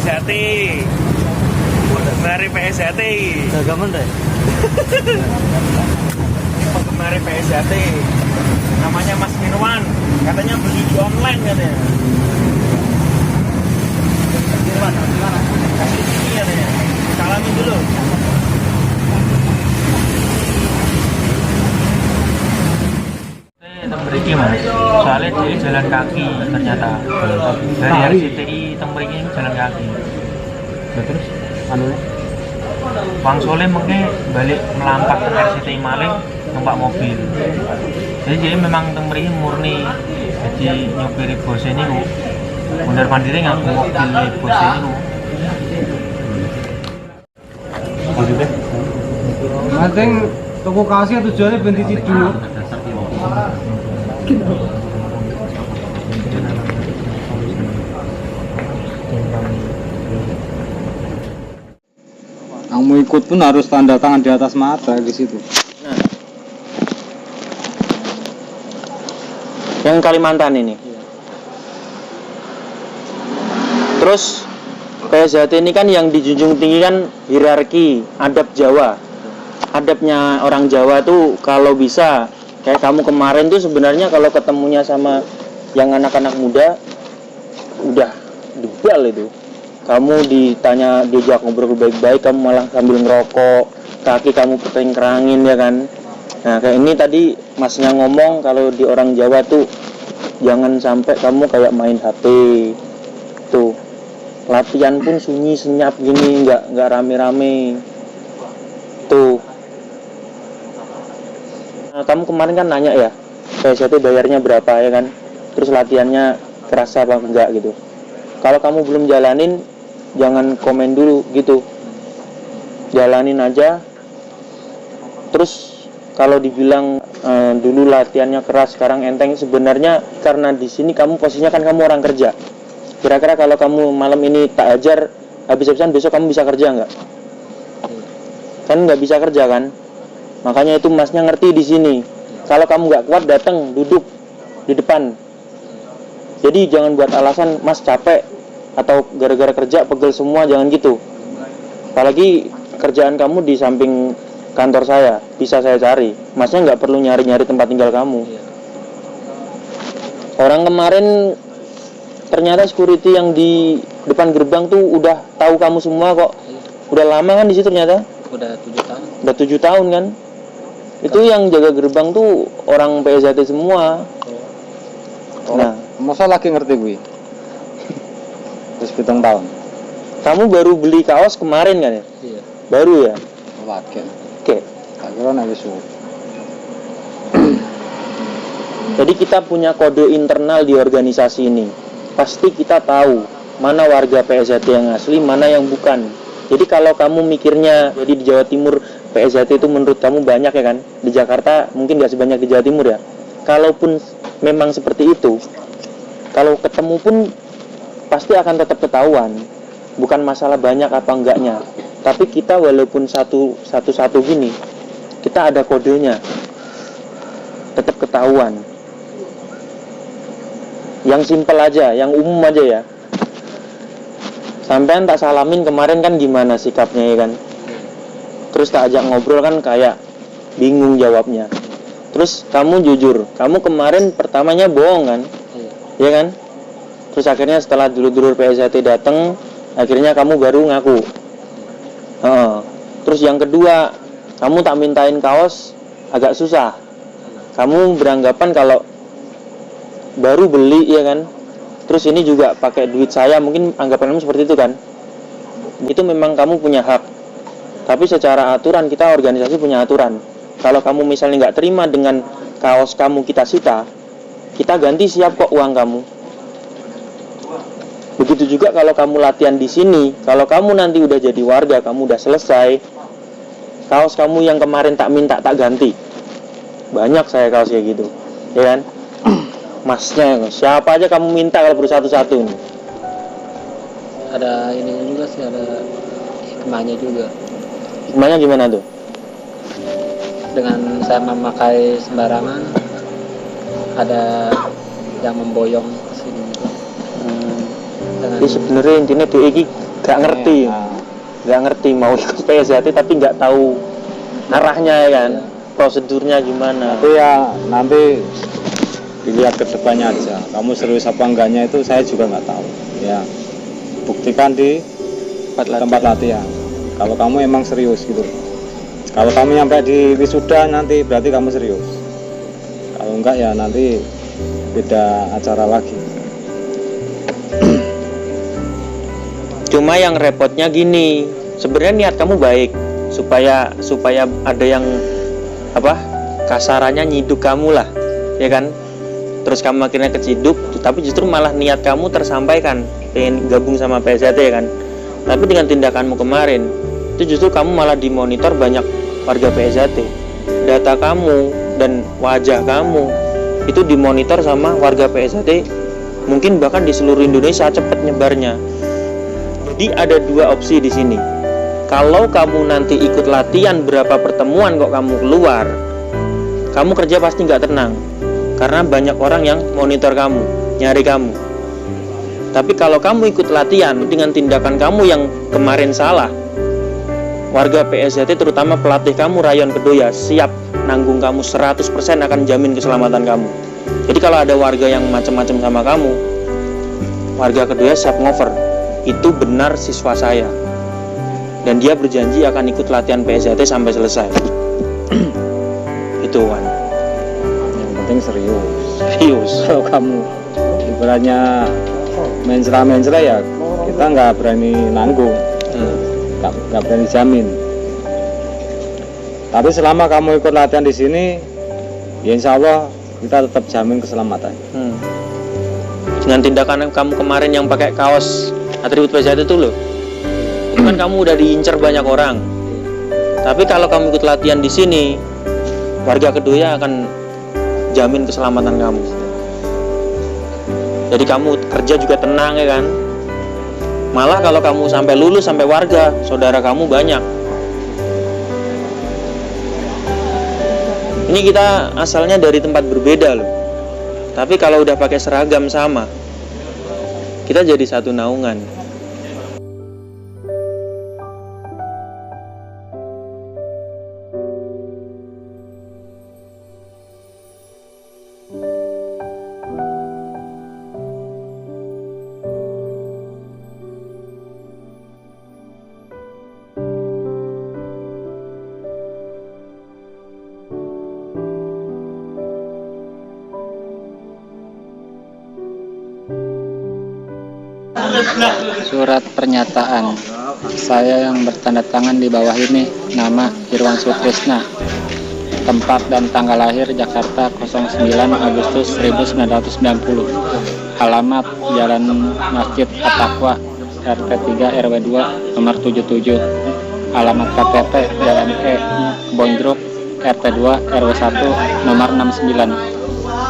PSJT. Penggemar PSJT. Dagaman deh. Penggemar PSJT. Namanya Mas Mirwan. Katanya beli di online katanya. Mirwan, gimana? Kasih sini katanya. Salamin dulu. Tembriki mas, soalnya dia jalan kaki ternyata dari RCTI Tembriki jalan kaki. Nah, terus anunya Wang Sole mungkin balik melampak ke RCTI Maling numpak mobil. Jadi dia memang Tembriki murni jadi nyopiri bos ini bu. Mondar mandiri ngaku mobil bos ini bu. maksudnya? Penting toko kasih tujuannya benci dulu. Kamu ikut pun harus tanda tangan di atas mata di situ. Nah, yang Kalimantan ini. Terus PSJT ini kan yang dijunjung tinggi kan hierarki adab Jawa. Adabnya orang Jawa tuh kalau bisa kayak kamu kemarin tuh sebenarnya kalau ketemunya sama yang anak-anak muda udah debal itu. Kamu ditanya diajak ngobrol baik-baik, kamu malah sambil ngerokok, kaki kamu kerangin ya kan. Nah kayak ini tadi masnya ngomong kalau di orang Jawa tuh jangan sampai kamu kayak main HP tuh. Latihan pun sunyi senyap gini, nggak rame-rame tuh. Nah, kamu kemarin kan nanya ya, PSJT bayarnya berapa ya kan? Terus latihannya kerasa apa enggak gitu. Kalau kamu belum jalanin, jangan komen dulu gitu. Jalanin aja. Terus kalau dibilang dulu latihannya keras, sekarang enteng, sebenarnya karena di sini kamu posisinya kan kamu orang kerja. Kira-kira kalau kamu malam ini tak ajar, habis-habisan besok kamu bisa kerja nggak? Kan nggak bisa kerja kan? Makanya itu masnya ngerti di sini. Kalau kamu nggak kuat datang duduk di depan. Jadi jangan buat alasan mas capek atau gara-gara kerja pegel semua, jangan gitu. Apalagi kerjaan kamu di samping kantor saya, bisa saya cari. Masnya nggak perlu nyari-nyari tempat tinggal kamu. Orang kemarin ternyata security yang di depan gerbang tuh udah tahu kamu semua kok. Udah lama kan di situ ternyata? Udah 7 tahun. Udah 7 tahun kan? Itu yang jaga gerbang tuh orang PSJT semua. Nah, Masa lagi ngerti gue? Terus 7 tahun. kamu baru beli kaos kemarin kan ya? Iya. Baru ya? Lagi. Oke. Tak kira nek wis. Jadi kita punya kode internal di organisasi ini. Pasti kita tahu mana warga PSJT yang asli, mana yang bukan. Jadi kalau kamu mikirnya jadi di Jawa Timur PSJT itu menurut kamu banyak ya kan? Di Jakarta mungkin nggak sebanyak di Jawa Timur ya. Kalaupun memang seperti itu, kalau ketemu pun pasti akan tetap ketahuan. Bukan masalah banyak apa enggaknya. Tapi kita walaupun satu gini, kita ada kodenya. Tetap ketahuan. Yang simpel aja, yang umum aja ya. Sampean tak salamin kemarin kan gimana sikapnya ya kan? Terus tak ajak ngobrol kan kayak bingung jawabnya. Terus kamu jujur, kamu kemarin pertamanya bohong kan? Iya kan? Terus akhirnya setelah dulur-dulur PSJT datang, akhirnya kamu baru ngaku. Terus yang kedua, kamu tak mintain kaos agak susah. Kamu beranggapan kalau baru beli ya kan? Terus ini juga pakai duit saya, mungkin anggapan kamu seperti itu kan? Itu memang kamu punya hak. Tapi secara aturan, kita organisasi punya aturan. Kalau kamu misalnya nggak terima dengan kaos kamu kita sita, kita ganti siap kok uang kamu. Begitu juga kalau kamu latihan di sini, kalau kamu nanti udah jadi warga, kamu udah selesai, kaos kamu yang kemarin tak minta tak ganti. Banyak saya kaos kayak gitu, ya kan? Masnya, siapa aja kamu minta kalau perlu satu-satu nih. Ada ini juga sih, ada hikmahnya juga. Hikmahnya gimana tuh? Dengan saya memakai sembarangan, ada yang memboyong ke sini. Jadi sebenarnya intinya dia ini nggak ngerti, nggak ngerti mau ikut PSHT tapi nggak tahu arahnya ya kan, prosedurnya gimana. Tapi ya nanti dilihat ke depannya aja. Kamu serius apa enggaknya itu saya juga nggak tahu. Ya buktikan di tempat latihan. Kalau kamu emang serius gitu. Kalau kamu nyampe di wisuda nanti berarti kamu serius. Kalau enggak ya nanti beda acara lagi. Cuma yang repotnya gini, sebenarnya niat kamu baik supaya ada yang kasarannya nyiduk kamu lah, ya kan? Terus kamu akhirnya keciduk, tapi justru malah niat kamu tersampaikan, pengen gabung sama PSHT ya kan? Tapi dengan tindakanmu kemarin, itu justru kamu malah dimonitor banyak warga PSHT. Data kamu dan wajah kamu itu dimonitor sama warga PSHT, mungkin bahkan di seluruh Indonesia cepat nyebarnya. Jadi ada dua opsi di sini. Kalau kamu nanti ikut latihan berapa pertemuan kok kamu keluar, kamu kerja pasti nggak tenang, karena banyak orang yang monitor kamu, nyari kamu. Tapi kalau kamu ikut latihan dengan tindakan kamu yang kemarin salah, warga PSHT terutama pelatih kamu Rayon Kedoya siap nanggung kamu 100% akan jamin keselamatan kamu. Jadi kalau ada warga yang macam-macam sama kamu, warga Kedoya siap ngover. Itu benar siswa saya, dan dia berjanji akan ikut latihan PSHT sampai selesai. Itu kan. Yang penting serius. Serius. Kalau kamu ibaratnya mencela ya kita nggak berani nanggung, nggak berani jamin. Tapi selama kamu ikut latihan di sini, ya insya Allah kita tetap jamin keselamatan. Dengan tindakan kamu kemarin yang pakai kaos atribut PSHT itu loh, itu kan kamu udah diincar banyak orang. Tapi kalau kamu ikut latihan di sini, warga Kedoya akan jamin keselamatan kamu. Jadi kamu kerja juga tenang ya kan. Malah kalau kamu sampai lulus sampai warga, saudara kamu banyak. Ini kita asalnya dari tempat berbeda loh. Tapi kalau udah pakai seragam sama, kita jadi satu naungan. Surat pernyataan. Saya yang bertanda tangan di bawah ini, nama Irwan Sutrisna. Tempat dan tanggal lahir Jakarta 09 Agustus 1990. Alamat Jalan Masjid At-Taqwa, RT 3 RW 2 nomor 77. Alamat KTP Jalan E Bonjruk, RT 2 RW 1 nomor 69.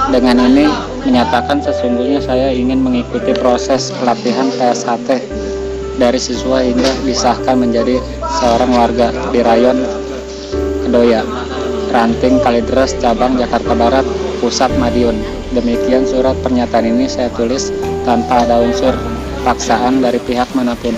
Dengan ini menyatakan sesungguhnya saya ingin mengikuti proses pelatihan PSHT dari siswa hingga disahkan menjadi seorang warga di Rayon Kedoya, Ranting Kalideres, Cabang Jakarta Barat, Pusat Madiun. Demikian surat pernyataan ini saya tulis tanpa ada unsur paksaan dari pihak manapun.